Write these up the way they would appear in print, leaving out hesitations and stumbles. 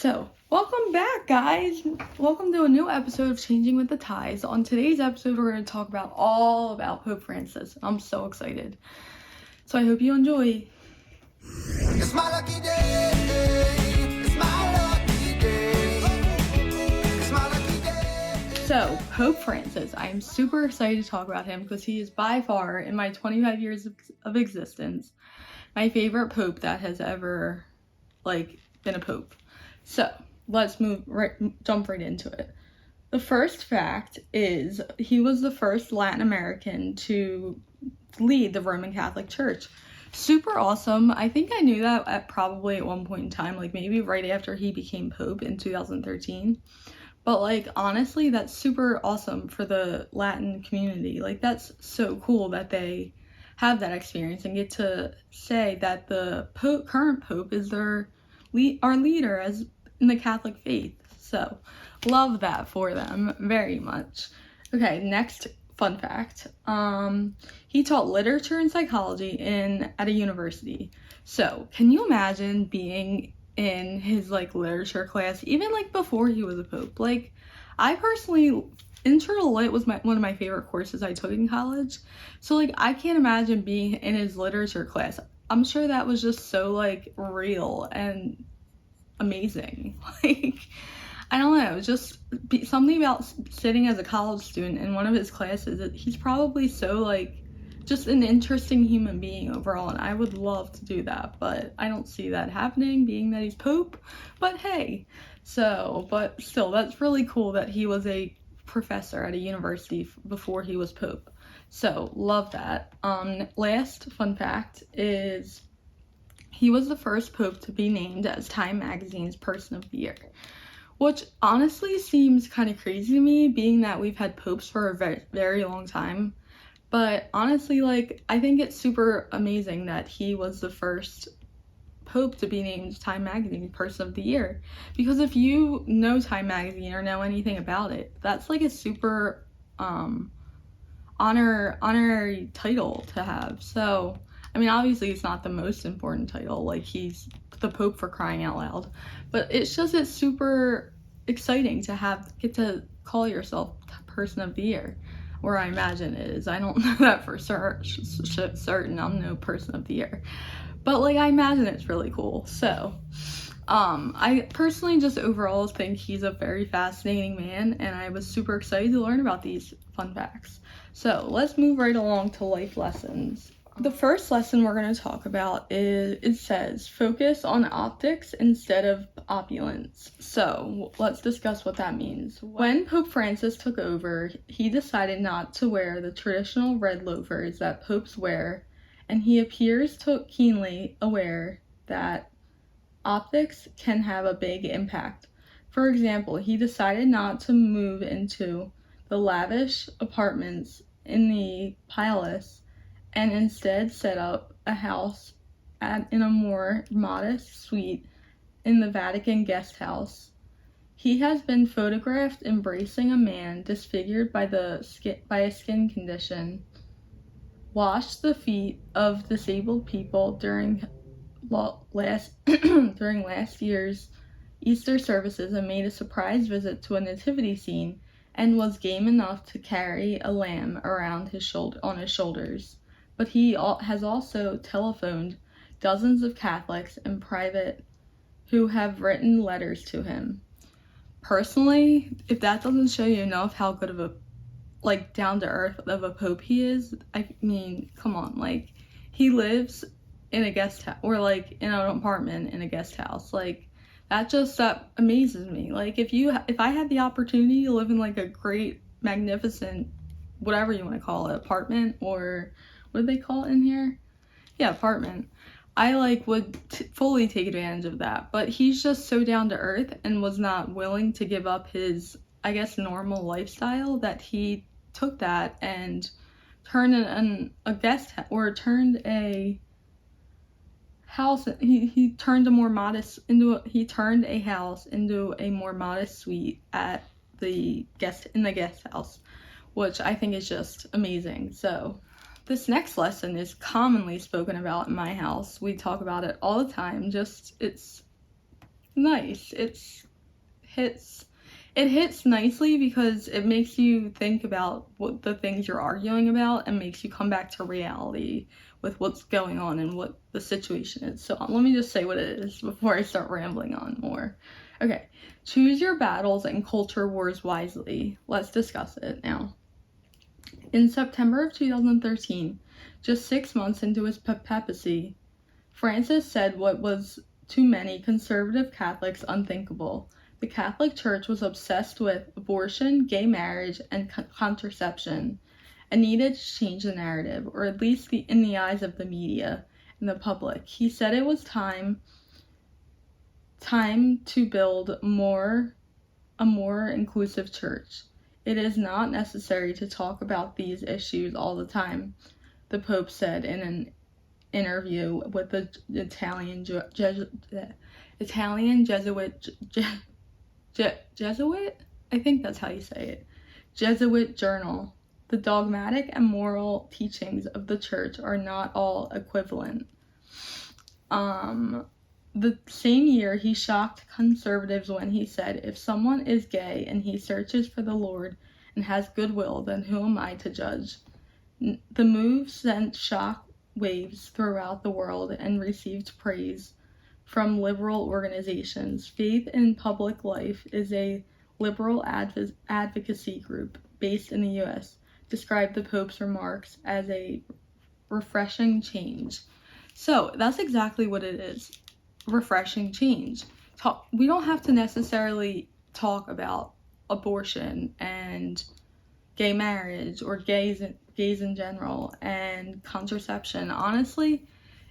So, welcome back, guys. Welcome to a new episode of Changing with the Tides. On today's episode, we're going to talk all about Pope Francis. I'm so excited. So, I hope you enjoy. It's my lucky day. It's my lucky day. It's my lucky day. So, Pope Francis. I am super excited to talk about him because he is by far, in my 25 years of existence, my favorite pope that has ever, been a pope. So, let's jump right into it. The first fact is he was the first Latin American to lead the Roman Catholic Church. Super awesome. I think I knew that at one point in time, maybe right after he became Pope in 2013. But, honestly, that's super awesome for the Latin community. That's so cool that they have that experience and get to say that the current Pope is our leader as in the Catholic faith. So, love that for them very much. Okay, next fun fact. He taught literature and psychology at a university. So, can you imagine being in his literature class even before he was a pope? I personally, Intro to Lit was one of my favorite courses I took in college. So I can't imagine being in his literature class. I'm sure that was just so real and amazing. I don't know, just something about sitting as a college student in one of his classes. He's probably so just an interesting human being overall, and I would love to do that, but I don't see that happening being that he's Pope. But hey, but still, that's really cool that he was a professor at a university before he was Pope. So love that. Last fun fact is he was the first Pope to be named as Time Magazine's Person of the Year, which honestly seems kind of crazy to me, being that we've had popes for a very, very long time. But honestly, I think it's super amazing that he was the first Pope to be named Time Magazine Person of the Year. Because if you know Time Magazine or know anything about it, that's a super honorary title to have. So, I mean, obviously it's not the most important title, he's the Pope for crying out loud. But it's super exciting to get to call yourself Person of the Year. Or I imagine it is. I don't know that for certain. I'm no Person of the Year. But I imagine it's really cool. So, I personally just overall think he's a very fascinating man, and I was super excited to learn about these fun facts. So, let's move right along to life lessons. The first lesson we're going to talk about it says, focus on optics instead of opulence. So, let's discuss what that means. When Pope Francis took over, he decided not to wear the traditional red loafers that popes wear, and he appears keenly aware that optics can have a big impact. For example, he decided not to move into the lavish apartments in the palace and instead set up a house in a more modest suite in the Vatican guest house. He has been photographed embracing a man disfigured by a skin condition, washed the feet of disabled people during last year's Easter services, and made a surprise visit to a nativity scene, and was game enough to carry a lamb around on his shoulders. But he has also telephoned dozens of Catholics in private who have written letters to him. Personally, if that doesn't show you enough how good of a down to earth of a pope he is, I mean, come on, he lives in a guest house, or in an apartment in a guest house. That amazes me. If I had the opportunity to live in a great, magnificent, whatever you want to call it, apartment, or what do they call it in here? Yeah, apartment. I would fully take advantage of that. But he's just so down to earth and was not willing to give up his, I guess, normal lifestyle, that he took that and turned turned a house. He turned a house into a more modest suite in the guest house, which I think is just amazing. So, this next lesson is commonly spoken about in my house. We talk about it all the time. nice. It hits nicely because it makes you think about what the things you're arguing about and makes you come back to reality with what's going on and what the situation is. So let me just say what it is before I start rambling on more. Okay, choose your battles and culture wars wisely. Let's discuss it now. In September of 2013, just 6 months into his papacy, Francis said what was to many conservative Catholics unthinkable. The Catholic Church was obsessed with abortion, gay marriage, and contraception, and needed to change the narrative, or at least in the eyes of the media and the public. He said it was time to build a more inclusive church. It is not necessary to talk about these issues all the time, the Pope said in an interview with the Italian Jesuit, I think that's how you say it, Jesuit journal. The dogmatic and moral teachings of the church are not all equivalent. The same year, he shocked conservatives when he said, if someone is gay and he searches for the Lord and has goodwill, then who am I to judge? The move sent shock waves throughout the world and received praise from liberal organizations. Faith in Public Life is a liberal advocacy group based in the US, described the Pope's remarks as a refreshing change. So that's exactly what it is. Refreshing change. We don't have to necessarily talk about abortion and gay marriage or gays in general and contraception. Honestly,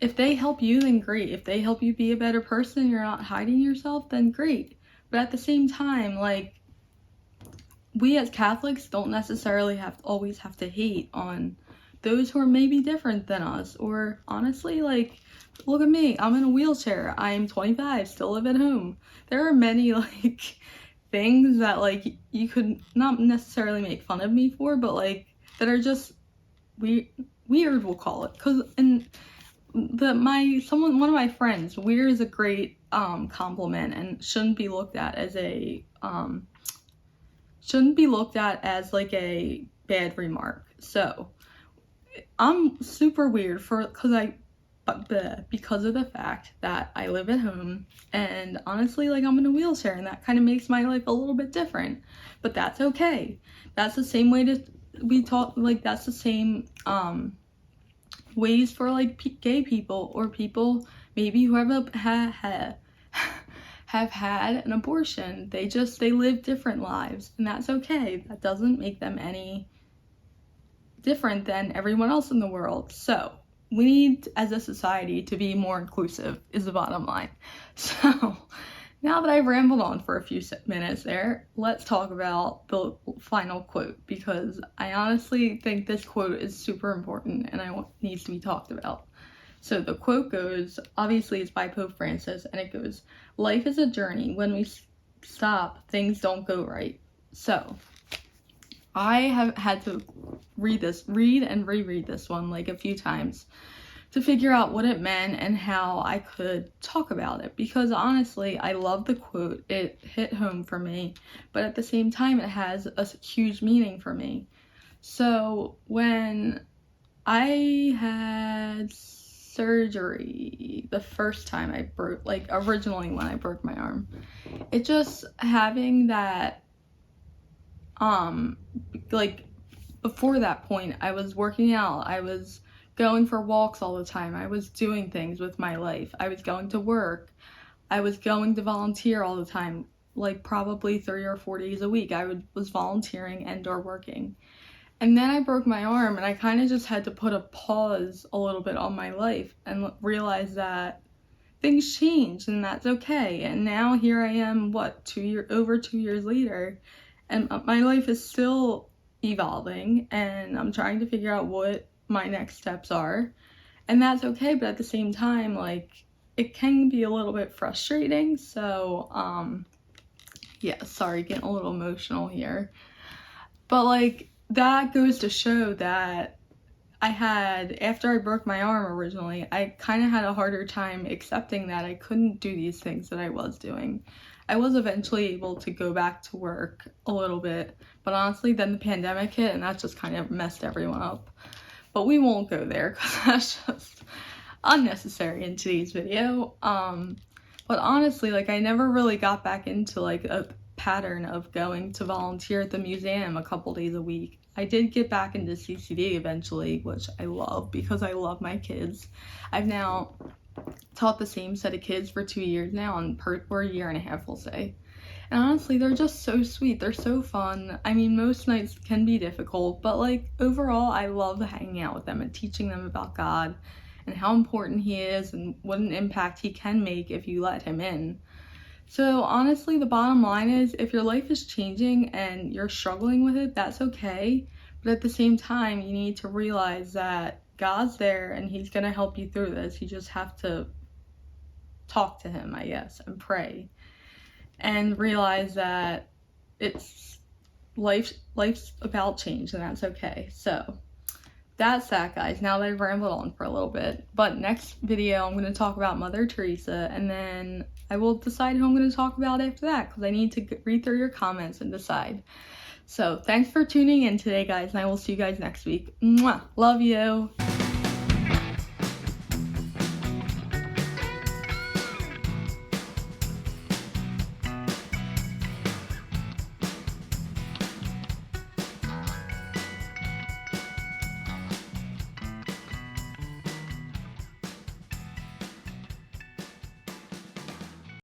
if they help you, then great. If they help you be a better person, you're not hiding yourself, then great. But at the same time, like, we as Catholics don't necessarily always have to hate on those who are maybe different than us. Or honestly, like, look at me, I'm in a wheelchair, I'm 25, still live at home. There are many, like, things that, like, you could not necessarily make fun of me for, but, like, that are just weird, we'll call it. Because, and one of my friends, weird is a great compliment and shouldn't be looked at as like a bad remark. So I'm super weird because of the fact that I live at home, and honestly, like, I'm in a wheelchair, and that kind of makes my life a little bit different, but that's okay. That's the same way that's the same ways for, like, gay people or people maybe who have had an abortion. They live different lives, and that's okay. That doesn't make them any different than everyone else in the world. So we need, as a society, to be more inclusive, is the bottom line. So now that I've rambled on for a few minutes there, let's talk about the final quote, because I honestly think this quote is super important and needs to be talked about. So the quote goes, obviously it's by Pope Francis, and it goes, life is a journey. When we stop, things don't go right. So I have had to read and reread this one like a few times to figure out what it meant and how I could talk about it, because honestly, I love the quote. It hit home for me, but at the same time, it has a huge meaning for me. So when I had surgery the first time originally when I broke my arm, it just having that, before that point, I was working out, I was going for walks all the time, I was doing things with my life, I was going to work, I was going to volunteer all the time, like probably 3 or 4 days a week. I was volunteering and or working. And then I broke my arm, and I kind of just had to put a pause a little bit on my life and realize that things changed, and that's okay. And now here I am, over 2 years later, and my life is still evolving, and I'm trying to figure out what my next steps are, and that's okay. But at the same time, like, it can be a little bit frustrating. So yeah, sorry, getting a little emotional here, but like, that goes to show that after I broke my arm originally, I kind of had a harder time accepting that I couldn't do these things that I was doing. I was eventually able to go back to work a little bit, but honestly, then the pandemic hit and that just kind of messed everyone up. But we won't go there because that's just unnecessary in today's video. But honestly, like, I never really got back into like a pattern of going to volunteer at the museum a couple days a week. I did get back into CCD eventually, which I love because I love my kids. I've now taught the same set of kids for 2 years now, and or a year and a half, we'll say. And honestly, they're just so sweet. They're so fun. I mean, most nights can be difficult, but like overall, I love hanging out with them and teaching them about God and how important he is and what an impact he can make if you let him in. So honestly, the bottom line is, if your life is changing and you're struggling with it, that's okay. But at the same time, you need to realize that God's there and he's going to help you through this. You just have to talk to him, I guess, and pray. And realize that life's about change, and that's okay. So that's that, guys. Now that I've rambled on for a little bit. But next video, I'm going to talk about Mother Teresa, and then I will decide who I'm going to talk about after that, because I need to read through your comments and decide. So thanks for tuning in today, guys, and I will see you guys next week. Mwah! Love you!